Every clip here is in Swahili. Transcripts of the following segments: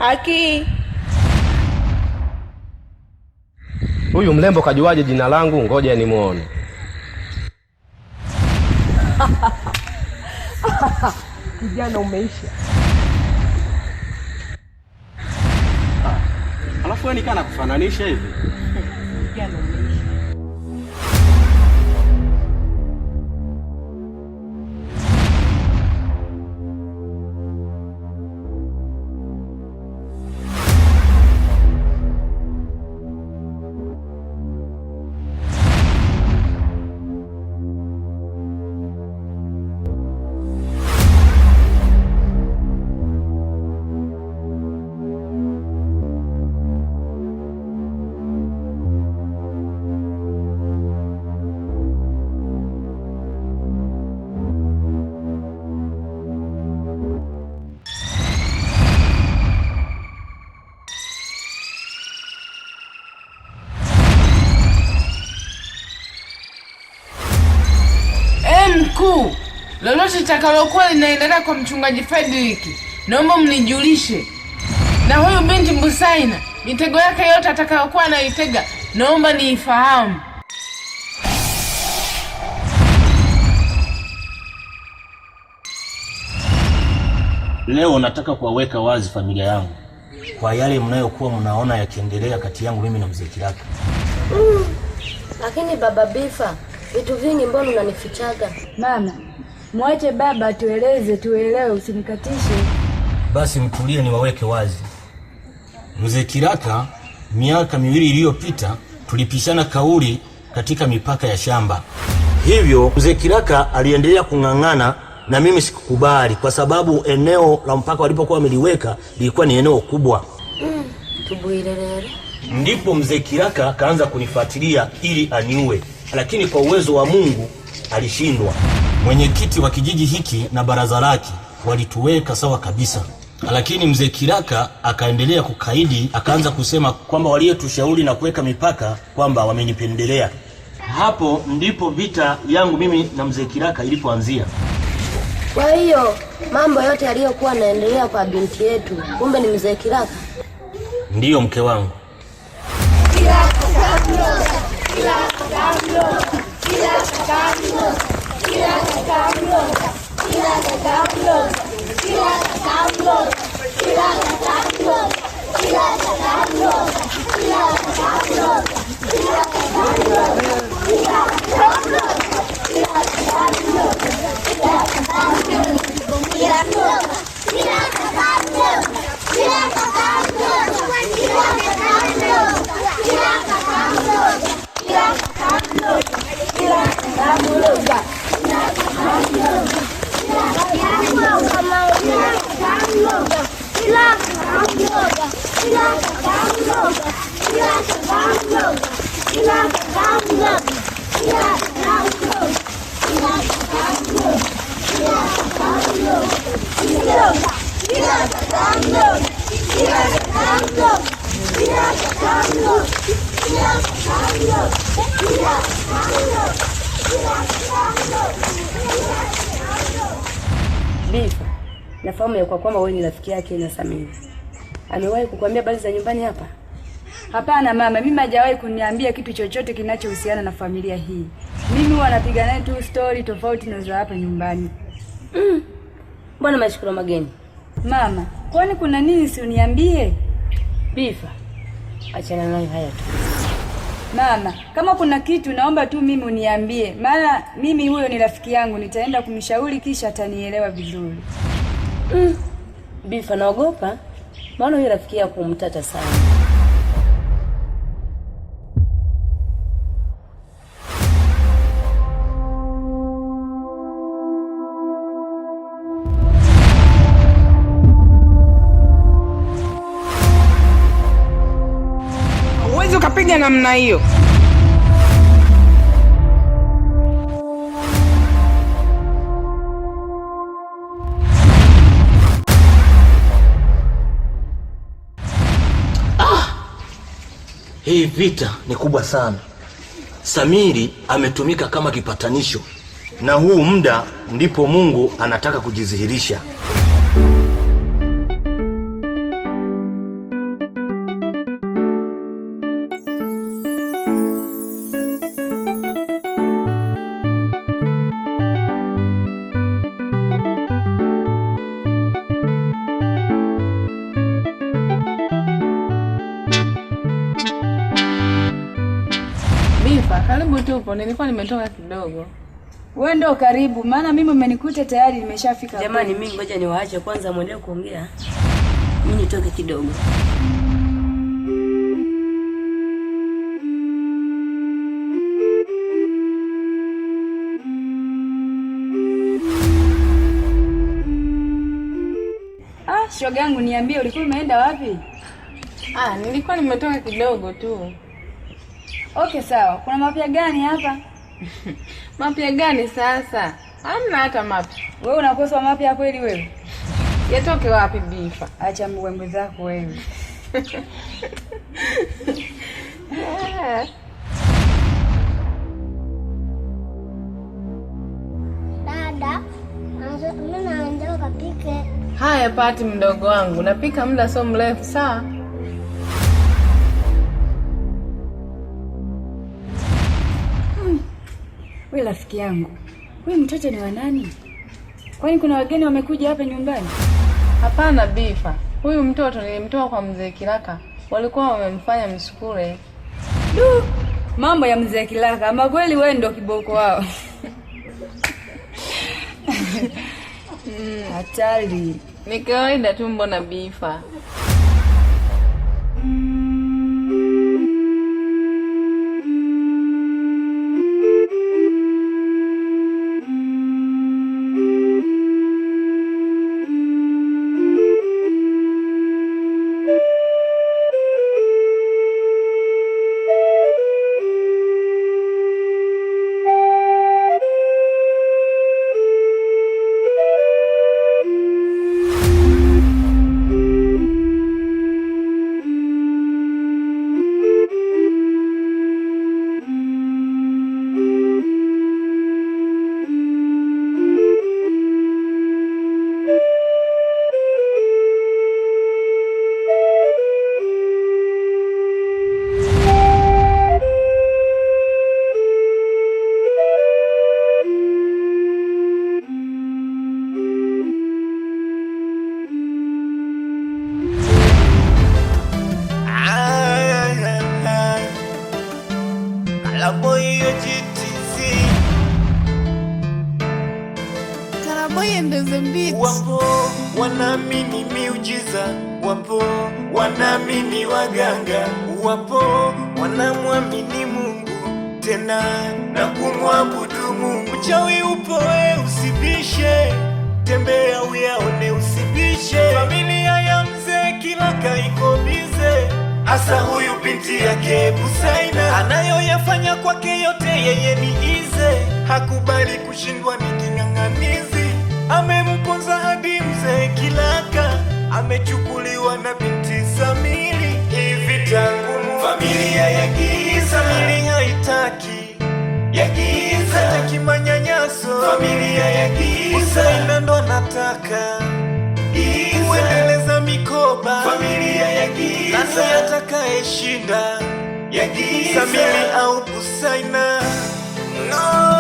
Haki. Huyu mlembo kajuaje jina langu? Ngoja nimuone. Kijana umeisha. Alafu wewe nikana kufananisha hivi. Kijana umeisha. Mkuu, lolote litakalokuwa linaendelea kwa mchungaji Fredrick, naomba mnijulishe. Na huyu binti Mbusaina, mitego yake yote atakayokuwa anaitega, naomba niifahamu. Leo nataka kuwaweka wazi familia yangu kwa yale mnayokuwa mnaona yakiendelea kati yangu mimi na mzee Kiraka. Lakini baba Bifa, vitu vingi mbona unanifichaga? Mama, mwache baba tueleze, tuelewe, usinikatishe. Basi mtulie niwaweke wazi. Mzee Kiraka miaka 2 iliyopita tulipishana kauli katika mipaka ya shamba. Hivyo mzee Kiraka aliendelea kung'ang'ana na mimi sikukubali kwa sababu eneo la mpaka walipokuwa wameliweka lilikuwa ni eneo kubwa. Tubuirerere. Ndipo mzee Kiraka akaanza kunifuatilia ili aniue, lakini kwa uwezo wa Mungu alishindwa. Mwenyekiti wa kijiji hiki na baraza lake walituweka sawa kabisa, lakini mzee Kiraka akaendelea kukaidi, akaanza kusema kwamba waliotushauri na kuweka mipaka kwamba wamenipendelea. Hapo ndipo vita yangu mimi na mzee Kiraka ilipoanzia. Kwa hiyo mambo yote yaliyokuwa yanaendelea kwa binti yetu kumbe ni mzee Kiraka? Ndiyo mke wangu. Bifa, nafahamu ya kwa kwamba wewe ni rafiki yake na Samiri. Amewahi kukuambia habari za nyumbani hapa? Hapana mama, mimi hajawahi kuniambia kitu chochote kinachohusiana na familia hii. Mimi huwa napiga naye tu story tofauti na za hapa nyumbani. Mbona mashukuru mageni? Mama, kwani kuna nini si uniambie? Bifa, achana nayo haya tu. Mama, kama kuna kitu naomba tu mimi uniambie. Maana mimi huyo ni rafiki yangu, nitaenda kumshauri kisha atanielewa vizuri. Bifa, naogopa. Maana huyo rafiki yako kumtata sana. Huwezi ukapiga namna hiyo. Hii vita ni kubwa sana. Samiri ametumika kama kipatanisho, na huu muda ndipo Mungu anataka kujidhihirisha. tupo, nilikuwa nimetoka kidogo. Wewe ndo karibu, maana mimi umenikuta tayari nimeshafika. Jamani, mimi ngoja niwaache kwanza muendelee kuongea. Mimi nitoke kidogo. Shoga yangu, niambie ulikuwa umeenda wapi? Nilikuwa nimetoka kidogo tu. Okay, sawa. Kuna mapya gani hapa? Mapya gani sasa? Hamna hata mapya. Wewe unakosa mapya kweli wewe? Yatoke wapi Bifa? Acha mbwembwe zako wewe. Dada, mimi naenda kapike. Haya Pati mdogo wangu, napika muda so mrefu saa. Wewe rafiki yangu, wewe mtoto ni wa nani? Kwani kuna wageni wamekuja hapa nyumbani? Hapana Bifa, huyu mtoto nilimtoa kwa mzee Kilaka. Walikuwa wamemfanya msukule. Mambo ya mzee Kilaka, ama kweli wewe ndo kiboko wao? Hatari. Ni kawaida tu mbona Bifa. Wapo wanaamini miujiza, wapo wanaamini waganga, wapo wanamwamini Mungu tena na kumwabudu Mungu. Uchawi upo, usibishe, tembea uyaone, usibishe. Familia ya mzee Kilaka iko bize, hasa huyu binti yake Busaina. Anayoyafanya kwake yote yeye ni ize, hakubali kushindwa ni king'ang'anizi. Amemponza hadi mzee Kilaka, amechukuliwa na binti Samili. Hivi tangu familia ya giza, familia haitaki ya giza, hataki manyanyaso, familia ya giza. Busaina ndo anataka kuendeleza mikoba, familia ya giza. Nani atakayeshinda ya giza, Samili au Busaina? No.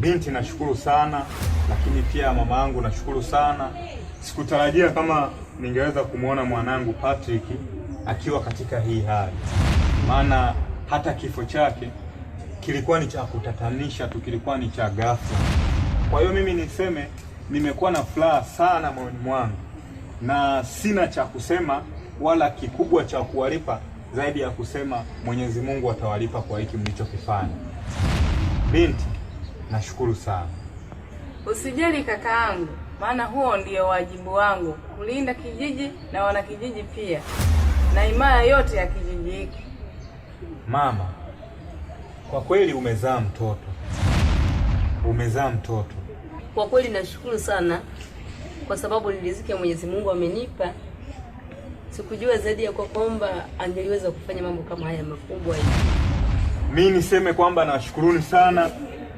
Binti, nashukuru sana, lakini pia mama yangu nashukuru sana. Sikutarajia kama ningeweza kumuona mwanangu Patrick akiwa katika hii hali, maana hata kifo chake kilikuwa ni cha kutatanisha tu, kilikuwa ni cha ghafla. Kwa hiyo mimi niseme nimekuwa na furaha sana moyoni mwangu, na sina cha kusema wala kikubwa cha kuwalipa zaidi ya kusema Mwenyezi Mungu atawalipa kwa hiki mlichokifanya. Binti, nashukuru sana. Usijali kakaangu, maana huo ndio wajibu wangu, kulinda kijiji na wanakijiji pia, na imaya yote ya kijiji hiki. Mama, kwa kweli umezaa mtoto. Umezaa mtoto. Kwa kweli nashukuru sana, kwa sababu ni riziki ya Mwenyezi Mungu amenipa. Sikujua zaidi ya kwamba angeliweza kufanya mambo kama haya makubwa hivi. Mimi niseme kwamba nawashukuruni sana,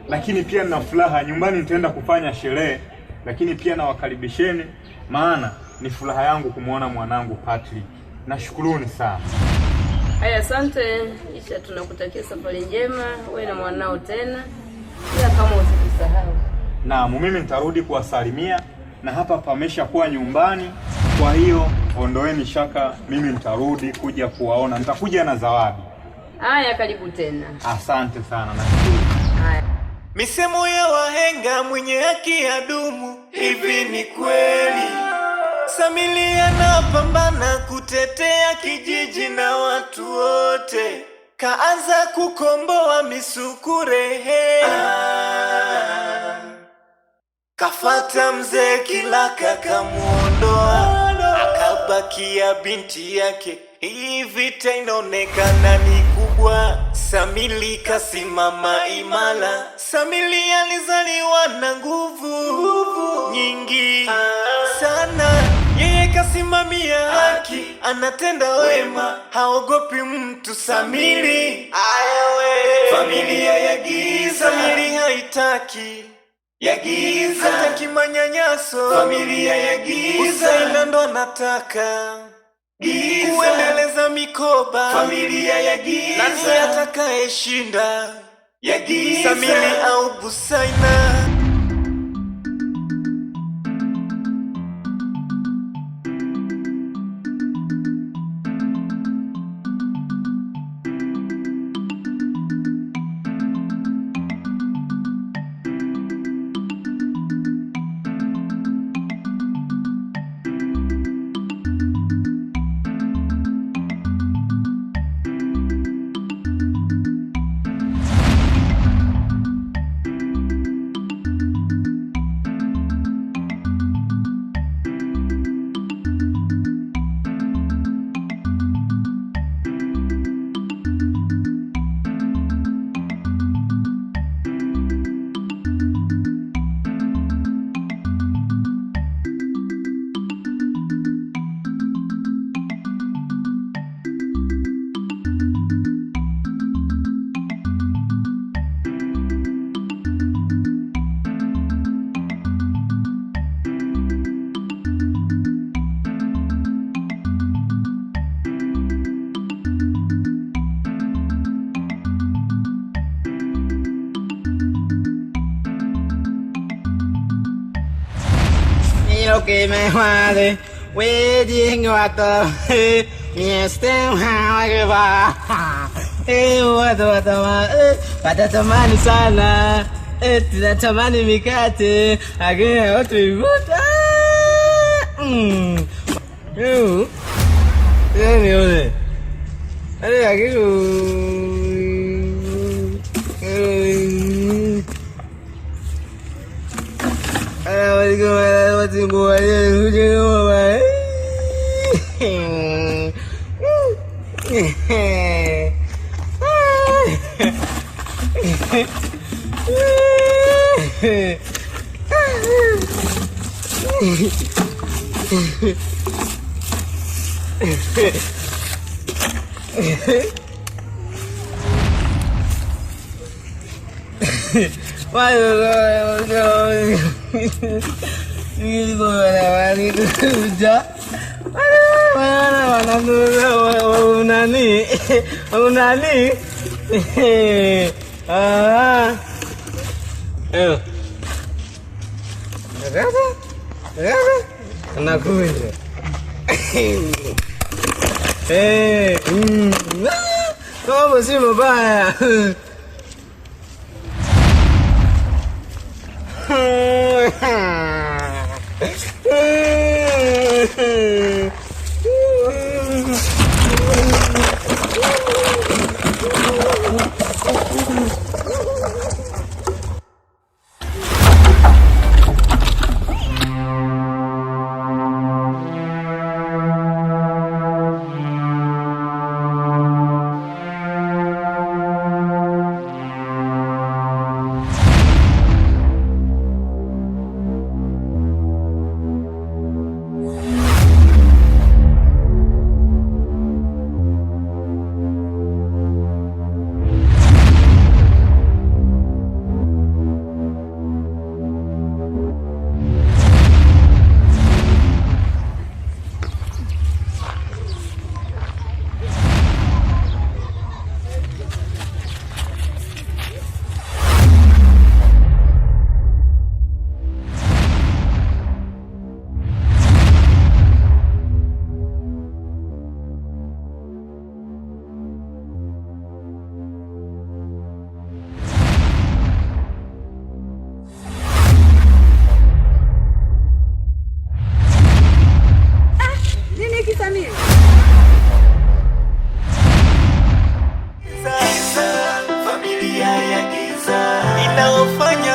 lakini pia nina furaha. Nyumbani nitaenda kufanya sherehe, lakini pia nawakaribisheni, maana ni furaha yangu kumwona mwanangu Patrick. Nashukuruni sana. Haya, asante. Kisha tunakutakia safari njema wewe na mwanao tena. Pia kama usikusahau. Naam, mimi nitarudi kuwasalimia na hapa pamesha kuwa nyumbani. Kwa hiyo ondoeni shaka, mimi nitarudi kuja kuwaona. Nitakuja na zawadi. Haya, karibu tena. Asante sana, nashukuru. Haya. Misemo ya wahenga, mwenye haki adumu. Hivi ni kweli Samilia anapambana kutetea kijiji na watu wote, kaanza kukomboa misukure. Kafata mzee Kilaka kamuondoa, akabakia binti yake. Hii vita inaonekana ni kubwa, Samili kasimama imara. Samili alizaliwa na nguvu nyingi sana, yeye kasimamia haki, anatenda wema, haogopi mtu. Samili familia ya giza, Samili haitaki ya giza, hataki manyanyaso, familia ya giza. Usaila ndo anataka giza, kuendeleza mikoba, familia ya giza. Nani atakayeshinda ya giza, Samili au Busaina? Que me jode, waiting what the still how I va. Watatamani sana, tunatamani mikate, agea watu ivuta. Nione. Ale agiru. Unani? Nakuja. Kama si mbaya. dunia ya giza inaofanya